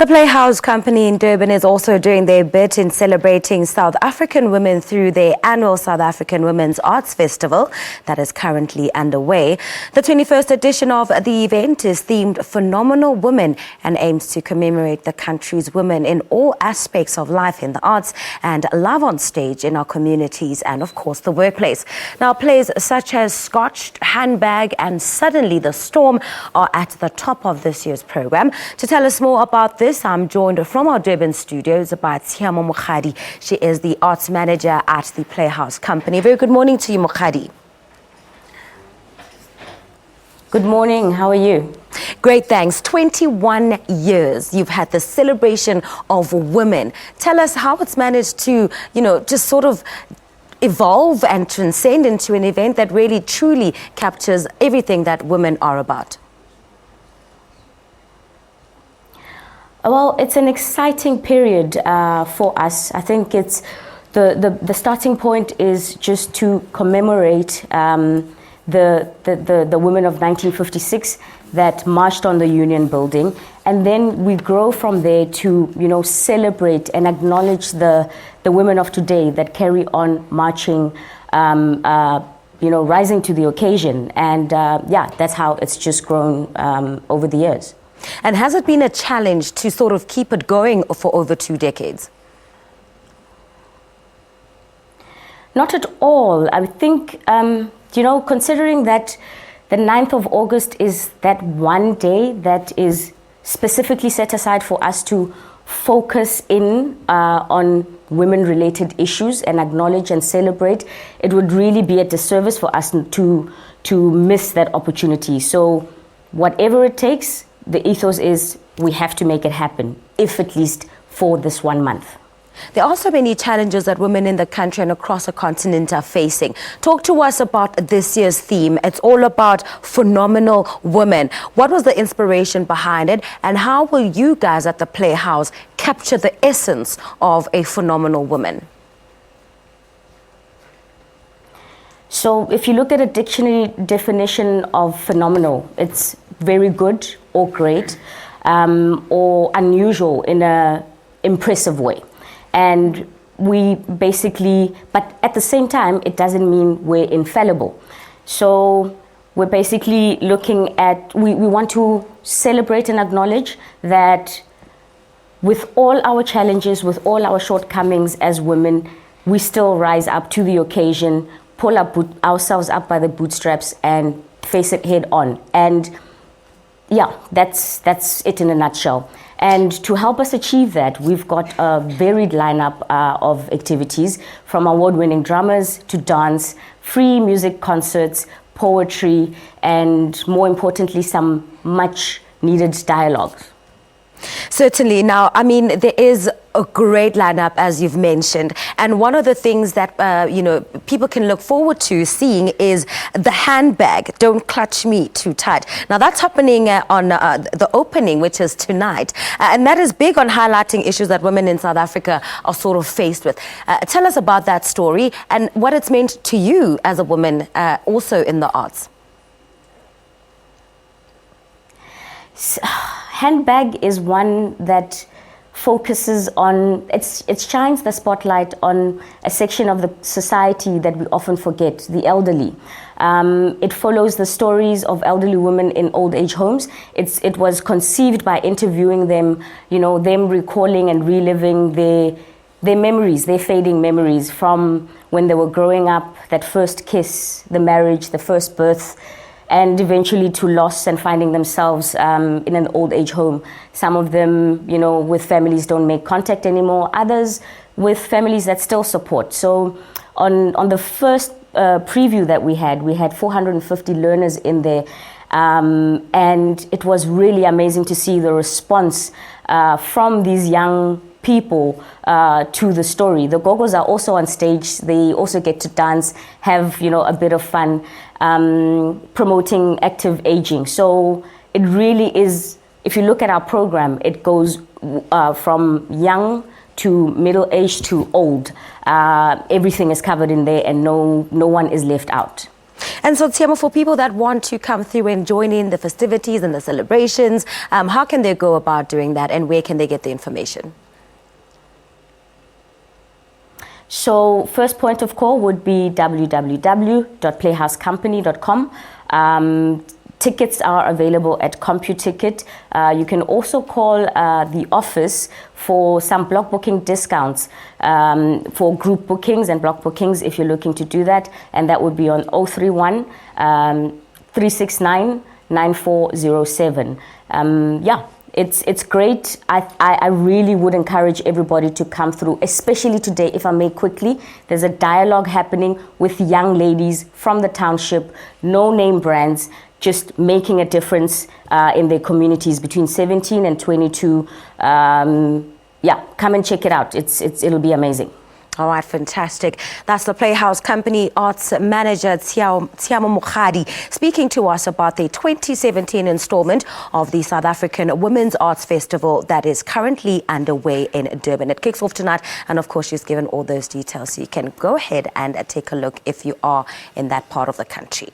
The Playhouse Company in Durban is also doing their bit in celebrating South African women through their annual South African Women's Arts Festival that is currently underway. The 21st edition of the event is themed Phenomenal Women and aims to commemorate the country's women in all aspects of life in the arts and live on stage in our communities and, of course, the workplace. Now, plays such as Scotched, Handbag and Suddenly the Storm are at the top of this year's program. To tell us more about this, I'm joined from our Durban studios by Tsiamo Mokhadi. She is the arts manager at the Playhouse Company. Very good morning to you, Mokhadi. Good morning. How are you? Great, thanks. 21 years you've had the celebration of women. Tell us how it's managed to, just sort of evolve and transcend into an event that really truly captures everything that women are about. Well, it's an exciting period for us. I think it's the starting point is just to commemorate the women of 1956 that marched on the Union Building, and then we grow from there to celebrate and acknowledge the women of today that carry on marching, rising to the occasion, and that's how it's just grown over the years. And has it been a challenge to sort of keep it going for over 2 decades? Not at all. I think, considering that the 9th of August is that one day that is specifically set aside for us to focus in on women-related issues and acknowledge and celebrate, it would really be a disservice for us to miss that opportunity. So whatever it takes, the ethos is we have to make it happen, if at least for this 1 month. There are so many challenges that women in the country and across the continent are facing. Talk to us about this year's theme. It's all about phenomenal women. What was the inspiration behind it, and how will you guys at the Playhouse capture the essence of a phenomenal woman? So if you look at a dictionary definition of phenomenal, it's very good or great or unusual in an impressive way. And we basically, but at the same time, it doesn't mean we're infallible. So we're basically looking at, we want to celebrate and acknowledge that with all our challenges, with all our shortcomings as women, we still rise up to the occasion, pull ourselves up by the bootstraps and face it head on. And yeah, that's it in a nutshell. And to help us achieve that, we've got a varied lineup of activities, from award-winning dramas to dance, free music concerts, poetry, and more importantly, some much-needed dialogue. Certainly. Now, I mean, there is a great lineup, as you've mentioned. And one of the things that, people can look forward to seeing is the handbag, Don't Clutch Me Too Tight. Now, that's happening on the opening, which is tonight. And that is big on highlighting issues that women in South Africa are sort of faced with. Tell us about that story and what it's meant to you as a woman also in the arts. Handbag is one that focuses on, it shines the spotlight on a section of the society that we often forget, the elderly. It follows the stories of elderly women in old age homes. It was conceived by interviewing them, them recalling and reliving their memories, their fading memories from when they were growing up, that first kiss, the marriage, the first birth, and eventually to loss and finding themselves in an old age home. Some of them, with families don't make contact anymore. Others with families that still support. So on the first preview that we had 450 learners in there. And it was really amazing to see the response from these young people to the story. The gogos are also on stage. They also get to dance, have a bit of fun, promoting active aging. So it really is, if you look at our program, it goes from young to middle age to old. Everything is covered in there, and no one is left out. And so, Tiamo, for people that want to come through and join in the festivities and the celebrations, how can they go about doing that, and where can they get the information? So first point of call would be www.playhousecompany.com. Tickets are available at CompuTicket. You can also call the office for some block booking discounts for group bookings and block bookings if you're looking to do that. And that would be on 031 369 9407. Yeah. It's great. I really would encourage everybody to come through, especially today, if I may quickly. There's a dialogue happening with young ladies from the township, no-name brands, just making a difference in their communities between 17 and 22. Yeah, come and check it out. It'll be amazing. All right, fantastic. That's the Playhouse Company Arts Manager, Tiamo Mukhadi, speaking to us about the 2017 installment of the South African Women's Arts Festival that is currently underway in Durban. It kicks off tonight, and of course, she's given all those details, so you can go ahead and take a look if you are in that part of the country.